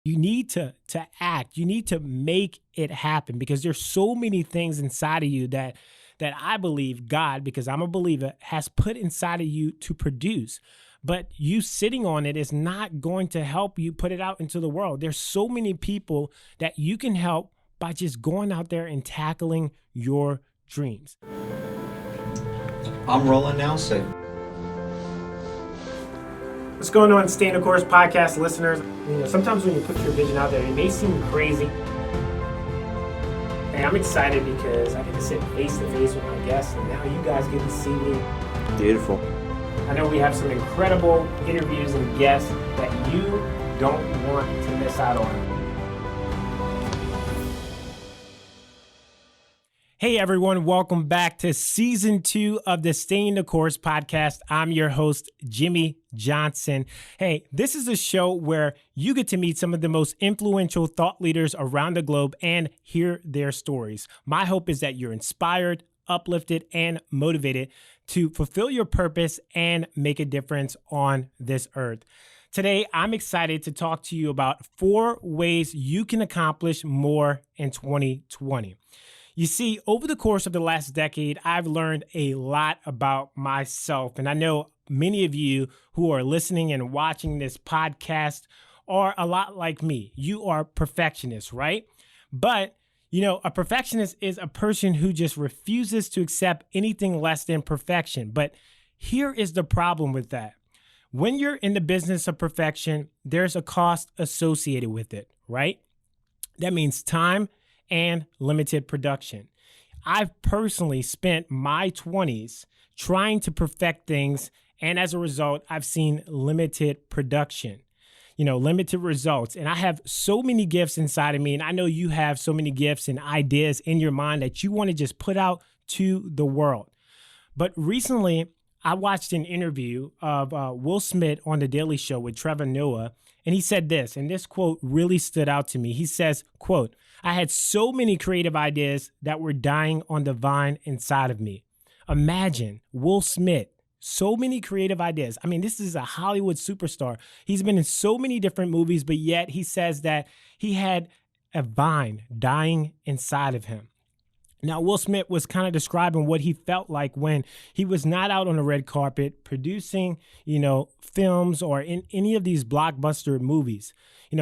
You need to act. You need to make it happen because there's so many things inside of you that I believe God, because I'm a believer, has put inside of you to produce. But you sitting on it is not going to help you put it out into the world. There's so many people that you can help by just going out there and tackling your dreams. I'm rolling now, so. What's going on, Stay in the Course podcast listeners? Sometimes when you put your vision out there, it may seem crazy. And I'm excited because I get to sit face to face with my guests, and now you guys get to see me. Beautiful. I know we have some incredible interviews and guests that you don't want to miss out on. Hey everyone, welcome back to season 2 of the Stay in the Course podcast. I'm your host, Jimmie Johnson. Hey, this is a show where you get to meet some of the most influential thought leaders around the globe and hear their stories. My hope is that you're inspired, uplifted, and motivated to fulfill your purpose and make a difference on this earth. Today, I'm excited to talk to you about 4 ways you can accomplish more in 2020. You see, over the course of the last decade, I've learned a lot about myself. And I know many of you who are listening and watching this podcast are a lot like me. You are perfectionists, right? But, a perfectionist is a person who just refuses to accept anything less than perfection. But here is the problem with that. When you're in the business of perfection, there's a cost associated with it, right? That means time and limited production. I've personally spent my 20s trying to perfect things, and as a result, I've seen limited production, limited results. And I have so many gifts inside of me, and I know you have so many gifts and ideas in your mind that you want to just put out to the world. But recently, I watched an interview of Will Smith on The Daily Show with Trevor Noah, and he said this, and this quote really stood out to me. He says, quote, "I had so many creative ideas that were dying on the vine inside of me." Imagine Will Smith, so many creative ideas. I mean, this is a Hollywood superstar. He's been in so many different movies, but yet he says that he had a vine dying inside of him. Now, Will Smith was kind of describing what he felt like when he was not out on the red carpet producing, films or in any of these blockbuster movies.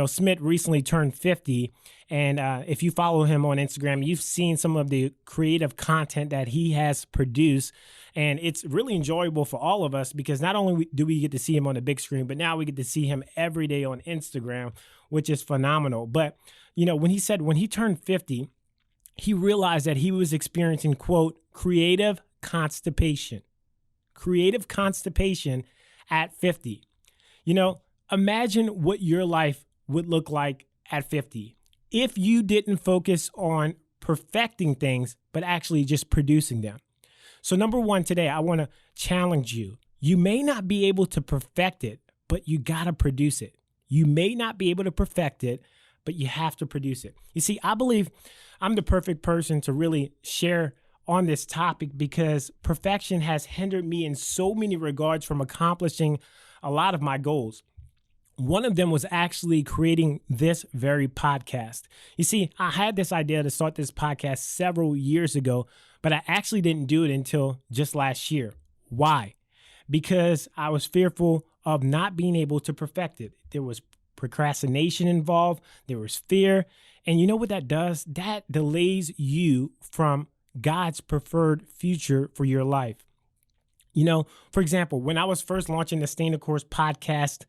Smith recently turned 50, and if you follow him on Instagram, you've seen some of the creative content that he has produced, and it's really enjoyable for all of us because not only do we get to see him on the big screen, but now we get to see him every day on Instagram, which is phenomenal. But, when he turned 50, he realized that he was experiencing, quote, creative constipation at 50. Imagine what your life would look like at 50 if you didn't focus on perfecting things, but actually just producing them. So number 1 today, I want to challenge you. You may not be able to perfect it, but you got to produce it. You may not be able to perfect it, but you have to produce it. You see, I believe I'm the perfect person to really share on this topic because perfection has hindered me in so many regards from accomplishing a lot of my goals. One of them was actually creating this very podcast. You see, I had this idea to start this podcast several years ago, but I actually didn't do it until just last year. Why? Because I was fearful of not being able to perfect it. There was procrastination involved. There was fear. And you know what that does? That delays you from God's preferred future for your life. For example, when I was first launching the Stay in the Course podcast,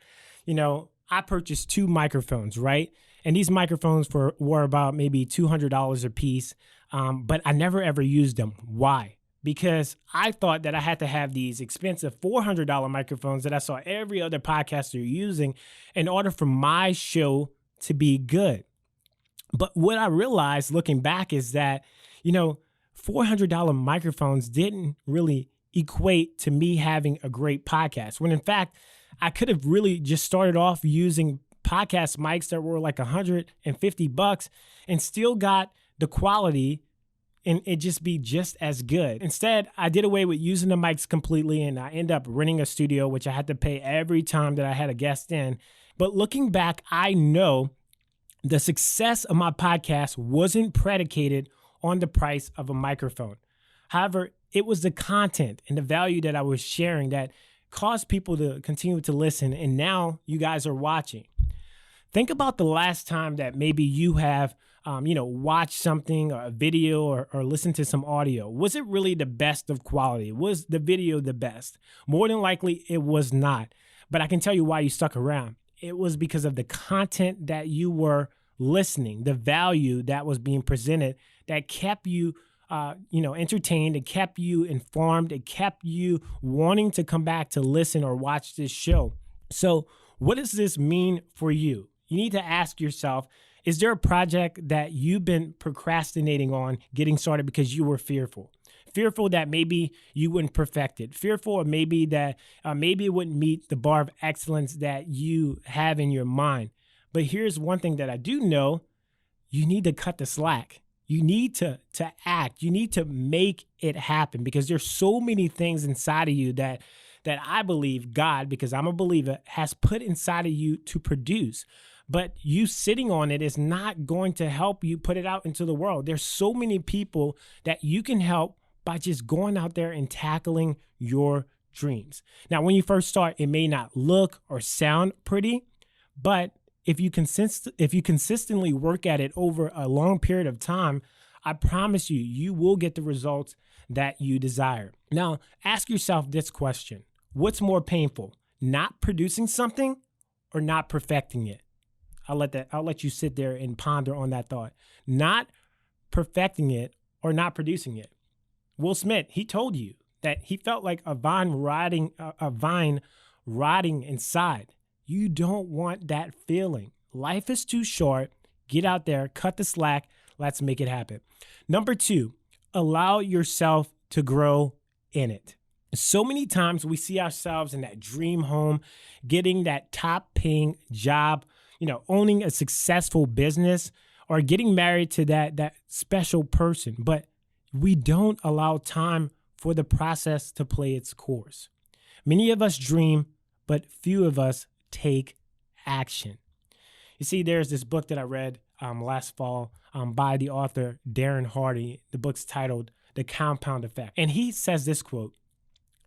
I purchased 2 microphones, right? And these microphones were about maybe $200 a piece, but I never ever used them. Why? Because I thought that I had to have these expensive $400 microphones that I saw every other podcaster using in order for my show to be good. But what I realized looking back is that, $400 microphones didn't really equate to me having a great podcast. When in fact, I could have really just started off using podcast mics that were like $150 and still got the quality and it just be just as good. Instead, I did away with using the mics completely and I ended up renting a studio, which I had to pay every time that I had a guest in. But looking back, I know The success of my podcast wasn't predicated on the price of a microphone. However, it was the content and the value that I was sharing that caused people to continue to listen. And now you guys are watching. Think about the last time that maybe you have, watched something, or a video, or listened to some audio. Was it really the best of quality? Was the video the best? More than likely, it was not. But I can tell you why you stuck around. It was because of the content that you were listening, the value that was being presented that kept you entertained. It kept you informed. It kept you wanting to come back to listen or watch this show. So what does this mean for you? You need to ask yourself, is there a project that you've been procrastinating on getting started because you were fearful? Fearful that maybe you wouldn't perfect it. Fearful or maybe that maybe it wouldn't meet the bar of excellence that you have in your mind. But here's one thing that I do know. You need to cut the slack. You need to act. You need to make it happen, because there's so many things inside of you that I believe God, because I'm a believer, has put inside of you to produce. But you sitting on it is not going to help you put it out into the world. There's so many people that you can help by just going out there and tackling your dreams. Now, when you first start, it may not look or sound pretty, but if you consistently work at it over a long period of time, I promise you, you will get the results that you desire. Now, ask yourself this question. What's more painful, not producing something or not perfecting it? I'll let you sit there and ponder on that thought. Not perfecting it or not producing it. Will Smith, he told you that he felt like a vine rotting inside. You don't want that feeling. Life is too short. Get out there, cut the slack. Let's make it happen. Number 2, allow yourself to grow in it. So many times we see ourselves in that dream home, getting that top paying job, owning a successful business, or getting married to that special person. But we don't allow time for the process to play its course. Many of us dream, but few of us take action. You see, there's this book that I read last fall by the author Darren Hardy. The book's titled The Compound Effect. And he says this quote,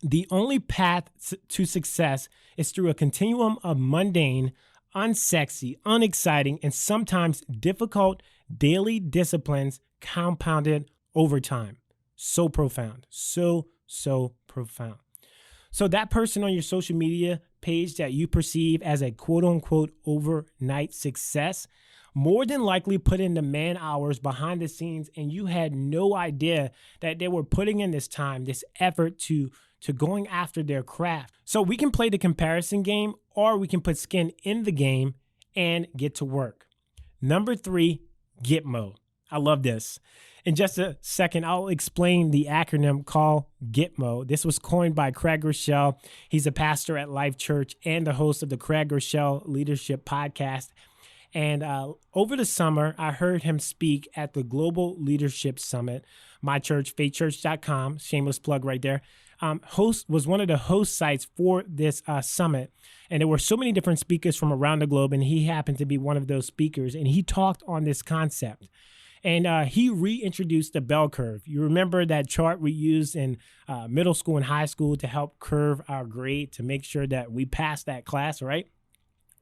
"The only path to success is through a continuum of mundane, unsexy, unexciting, and sometimes difficult daily disciplines compounded over time." So profound. So profound. So that person on your social media page that you perceive as a quote unquote overnight success more than likely put in the man hours behind the scenes, and you had no idea that they were putting in this time, this effort to going after their craft. So we can play the comparison game, or we can put skin in the game and get to work. Number 3, Gitmo. I love this. In just a second, I'll explain the acronym called Gitmo. This was coined by Craig Rochelle. He's a pastor at Life Church and the host of the Craig Rochelle Leadership Podcast. And over the summer, I heard him speak at the Global Leadership Summit. My church, faithchurch.com, shameless plug right there, was one of the host sites for this summit. And there were so many different speakers from around the globe, and he happened to be one of those speakers. And he talked on this concept. And he reintroduced the bell curve. You remember that chart we used in middle school and high school to help curve our grade to make sure that we pass that class, right?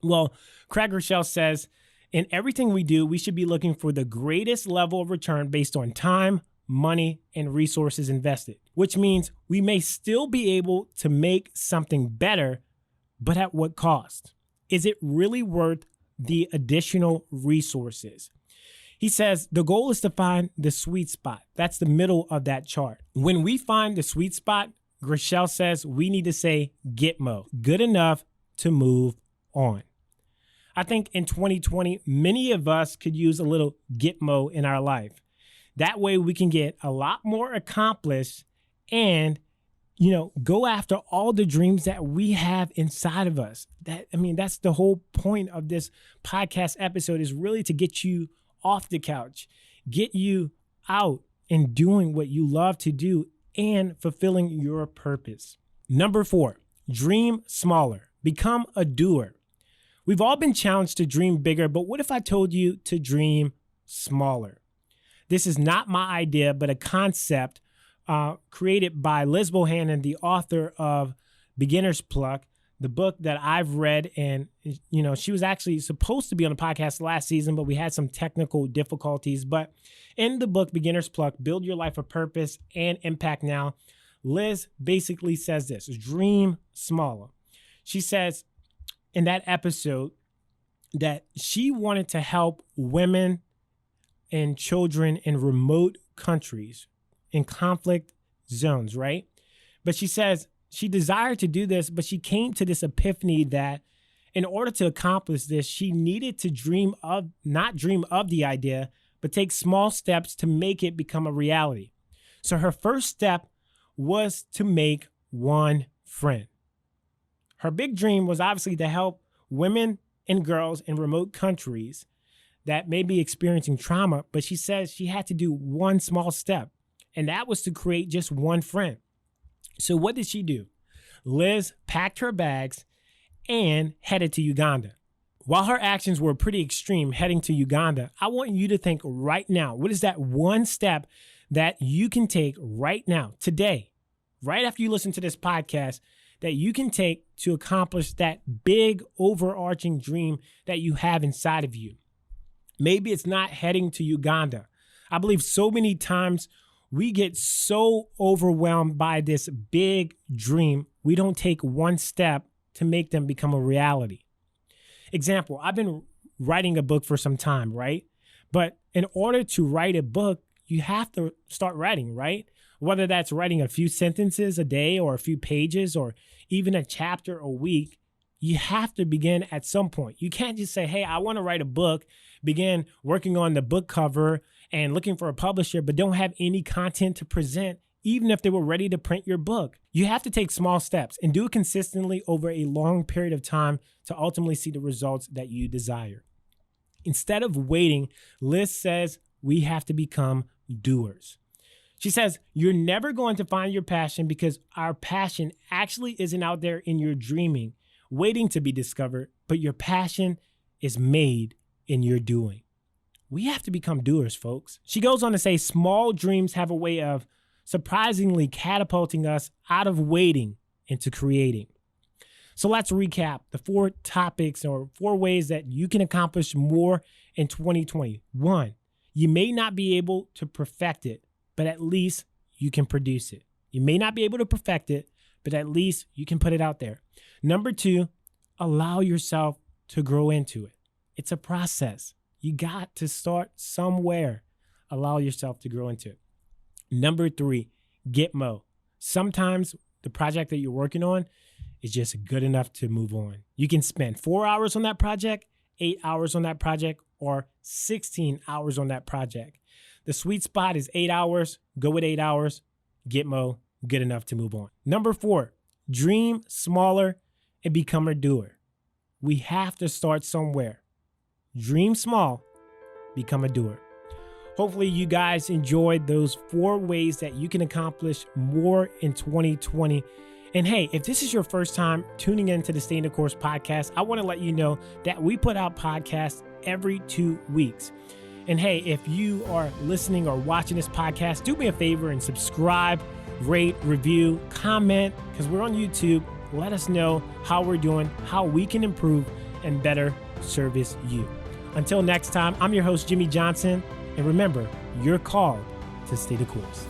Well, Craig Rochelle says, in everything we do, we should be looking for the greatest level of return based on time, money, and resources invested, which means we may still be able to make something better, but at what cost? Is it really worth the additional resources? He says the goal is to find the sweet spot. That's the middle of that chart. When we find the sweet spot, Rochelle says we need to say Gitmo, good enough to move on. I think in 2020, many of us could use a little Gitmo in our life. That way we can get a lot more accomplished and, go after all the dreams that we have inside of us. That's the whole point of this podcast episode, is really to get you off the couch, get you out and doing what you love to do and fulfilling your purpose. Number 4, dream smaller, become a doer. We've all been challenged to dream bigger, but what if I told you to dream smaller? This is not my idea, but a concept created by Liz Bohannon, the author of Beginner's Pluck, the book that I've read. And, she was actually supposed to be on the podcast last season, but we had some technical difficulties. But in the book, Beginner's Pluck, Build Your Life of Purpose and Impact Now, Liz basically says this: dream smaller. She says in that episode that she wanted to help women and children in remote countries, in conflict zones, right? But she says she desired to do this, but she came to this epiphany that in order to accomplish this, she needed to not dream of the idea, but take small steps to make it become a reality. So her first step was to make one friend. Her big dream was obviously to help women and girls in remote countries that may be experiencing trauma, but she says she had to do one small step, and that was to create just one friend. So what did she do? Liz packed her bags and headed to Uganda. While her actions were pretty extreme heading to Uganda, I want you to think right now, what is that one step that you can take right now, today, right after you listen to this podcast, that you can take to accomplish that big overarching dream that you have inside of you? Maybe it's not heading to Uganda. I believe so many times we get so overwhelmed by this big dream, we don't take one step to make them become a reality. Example, I've been writing a book for some time, right? But in order to write a book, you have to start writing, right? Whether that's writing a few sentences a day or a few pages or even a chapter a week, you have to begin at some point. You can't just say, hey, I want to write a book, begin working on the book cover and looking for a publisher, but don't have any content to present, even if they were ready to print your book. You have to take small steps and do it consistently over a long period of time to ultimately see the results that you desire. Instead of waiting, Liz says we have to become doers. She says, you're never going to find your passion because our passion actually isn't out there in your dreaming, waiting to be discovered, but your passion is made in your doing. We have to become doers, folks. She goes on to say, small dreams have a way of surprisingly catapulting us out of waiting into creating. So let's recap the 4 topics or 4 ways that you can accomplish more in 2020. 1, you may not be able to perfect it, but at least you can produce it. You may not be able to perfect it, but at least you can put it out there. Number 2, allow yourself to grow into it. It's a process. You got to start somewhere. Allow yourself to grow into it. Number 3, get mo. Sometimes the project that you're working on is just good enough to move on. You can spend 4 hours on that project, 8 hours on that project, or 16 hours on that project. The sweet spot is 8 hours. Go with 8 hours. Get mo, good enough to move on. Number 4, dream smaller and become a doer. We have to start somewhere. Dream small, become a doer. Hopefully you guys enjoyed those 4 ways that you can accomplish more in 2020. And hey, if this is your first time tuning into the Stay the Course podcast, I want to let you know that we put out podcasts every 2 weeks. And hey, if you are listening or watching this podcast, do me a favor and subscribe, rate, review, comment, because we're on YouTube. Let us know how we're doing, how we can improve and better service you. Until next time, I'm your host, Jimmie Johnson. And remember, you're called to stay the course.